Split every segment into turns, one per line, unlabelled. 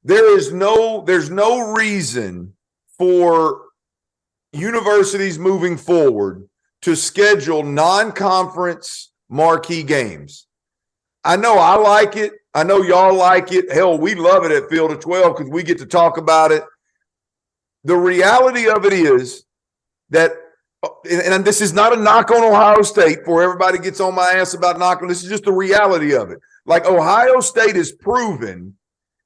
there's no reason for universities moving forward to schedule non-conference marquee games. I know I like it. I know y'all like it. Hell, we love it at Field of 12 because we get to talk about it. The reality of it is that, and this is not a knock on Ohio State before everybody gets on my ass about knocking. This is just the reality of it. Like Ohio State has proven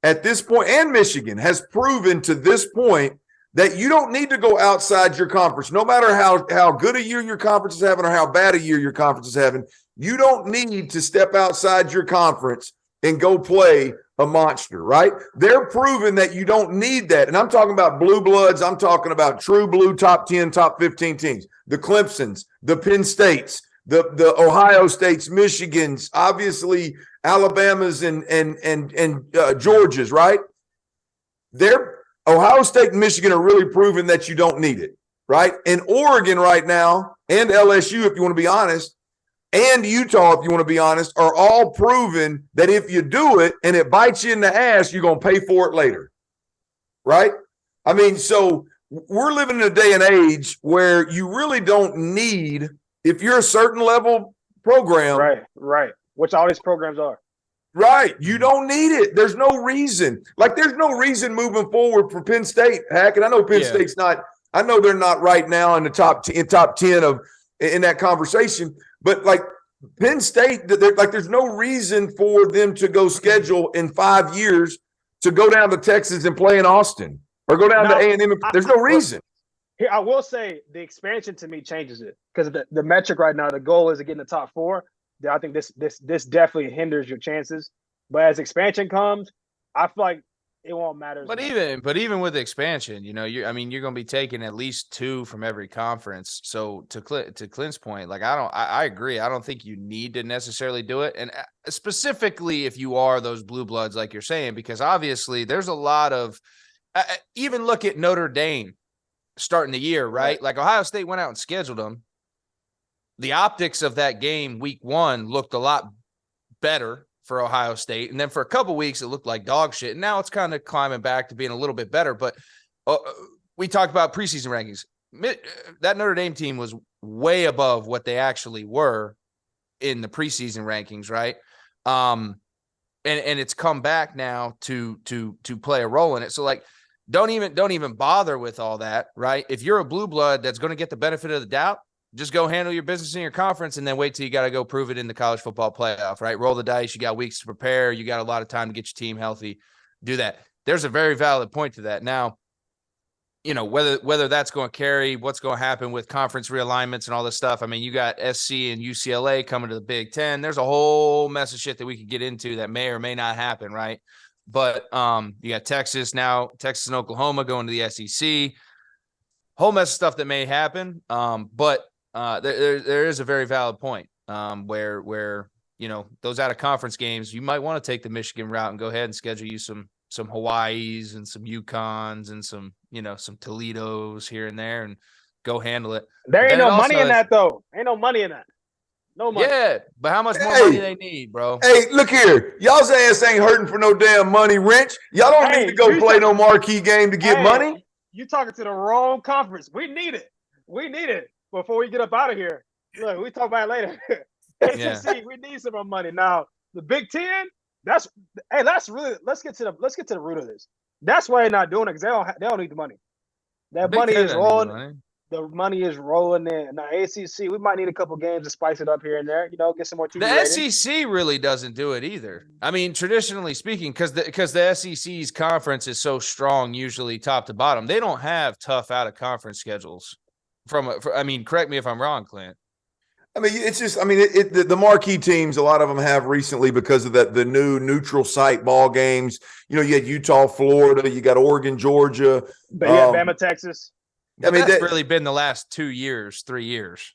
at this point, and Michigan has proven to this point, that you don't need to go outside your conference. No matter how good a year your conference is having or how bad a year your conference is having, you don't need to step outside your conference and go play a monster, right? They're proving that you don't need that. And I'm talking about blue bloods. I'm talking about true blue top 10, top 15 teams. The Clemsons, the Penn States, the Ohio States, Michigans, obviously Alabamas and Georgias, right? Ohio State and Michigan are really proving that you don't need it, right? And Oregon right now, and LSU, if you want to be honest, and Utah, if you want to be honest, are all proven that if you do it and it bites you in the ass, you're going to pay for it later, right? I mean, so we're living in a day and age where you really don't need, if you're a certain level program.
Right. Which all these programs are.
Right. You don't need it. There's no reason. Like, there's no reason moving forward for Penn State, Hack. And I know Penn State's not, I know they're not right now in the top 10 of in that conversation. But like Penn State, there's no reason for them to go schedule in 5 years to go down to Texas and play in Austin or go down to A&M. There's no reason.
Here, I will say the expansion to me changes it because the metric right now, the goal is to get in the top 4. I think this definitely hinders your chances. But as expansion comes, I feel like it won't matter.
But even with expansion, you're going to be taking at least 2 from every conference. So to Clint's point, like I agree. I don't think you need to necessarily do it, and specifically if you are those blue bloods, like you're saying, because obviously there's a lot of even look at Notre Dame starting the year, right? Like Ohio State went out and scheduled them. The optics of that game week 1 looked a lot better for Ohio State. And then for a couple weeks, it looked like dog shit. And now it's kind of climbing back to being a little bit better. But we talked about preseason rankings. That Notre Dame team was way above what they actually were in the preseason rankings, right? And it's come back now to play a role in it. So like, don't even bother with all that, right? If you're a blue blood that's going to get the benefit of the doubt, just go handle your business in your conference and then wait till you got to go prove it in the college football playoff, right? Roll the dice. You got weeks to prepare. You got a lot of time to get your team healthy. Do that. There's a very valid point to that. Now, whether that's going to carry, what's going to happen with conference realignments and all this stuff. I mean, you got SC and UCLA coming to the Big Ten. There's a whole mess of shit that we could get into that may or may not happen, right? But you got Texas and Oklahoma going to the SEC. Whole mess of stuff that may happen. But there is a very valid point where those out of conference games, you might want to take the Michigan route and go ahead and schedule you some Hawaiis and some Yukons and some Toledos here and there and go handle it.
There ain't no money in that though. Ain't no money in that. No money.
Yeah, but how much more money they need, bro?
Hey, look here. Y'all's ass ain't hurting for no damn money, Wrench. Y'all don't need to go play no marquee game to get money.
You talking to the wrong conference. We need it. Before we get up out of here. Look, we talk about it later. SEC, we need some more money. Now, the Big Ten, let's get to the root of this. That's why they're not doing it, because they don't need the money. That money is rolling. The money is rolling in. Now, ACC, we might need a couple games to spice it up here and there, get some more TV ratings.
The SEC really doesn't do it either. I mean, traditionally speaking, because the SEC's conference is so strong, usually top to bottom, they don't have tough out-of-conference schedules. Correct me if I'm wrong, Clint.
I mean, it's just, the marquee teams, a lot of them have recently because of the new neutral site ball games. You had Utah, Florida, you got Oregon, Georgia.
Bama, Texas.
That's really been the last 2 years, 3 years.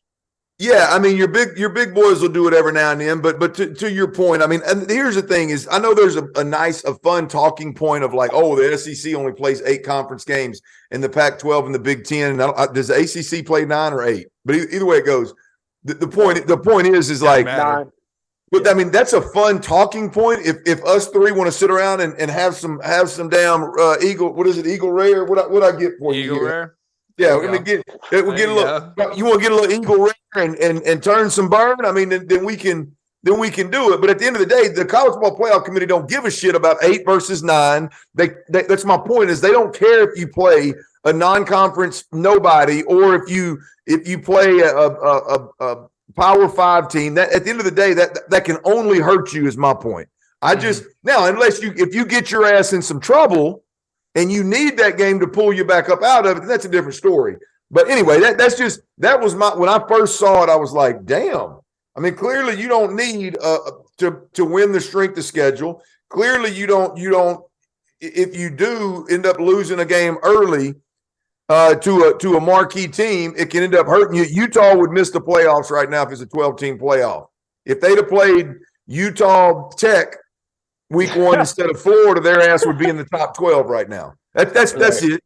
Yeah, your big boys will do it every now and then, but to your point, and here's the thing is, I know there's a fun talking point of like, the SEC only plays 8 conference games and the Pac-12 and the Big Ten. And does the ACC play 9 or 8? But either way it goes, the point is like
9.
But I mean, that's a fun talking point. If us three want to sit around and have some damn Eagle, what is it, Eagle Rare? What I get for
Eagle
you?
Rare.
Yeah, we're gonna get a little. You want to get a little Eagle Rare and turn some burn? I mean, then we can do it. But at the end of the day, the college football playoff committee don't give a shit about 8 versus 9. They that's my point, is they don't care if you play a non-conference nobody or if you play a Power 5 team. That at the end of the day, that can only hurt you, is my point. I just now, unless if you get your ass in some trouble and you need that game to pull you back up out of it, that's a different story. But anyway, that was my, when I first saw it, I was like, damn. I mean, clearly you don't need to win the strength of schedule. Clearly you don't. If you do end up losing a game early to a marquee team, it can end up hurting you. Utah would miss the playoffs right now if it's a 12-team playoff. If they'd have played Utah Tech week 1 instead of Florida, their ass would be in the top 12 right now. That's it.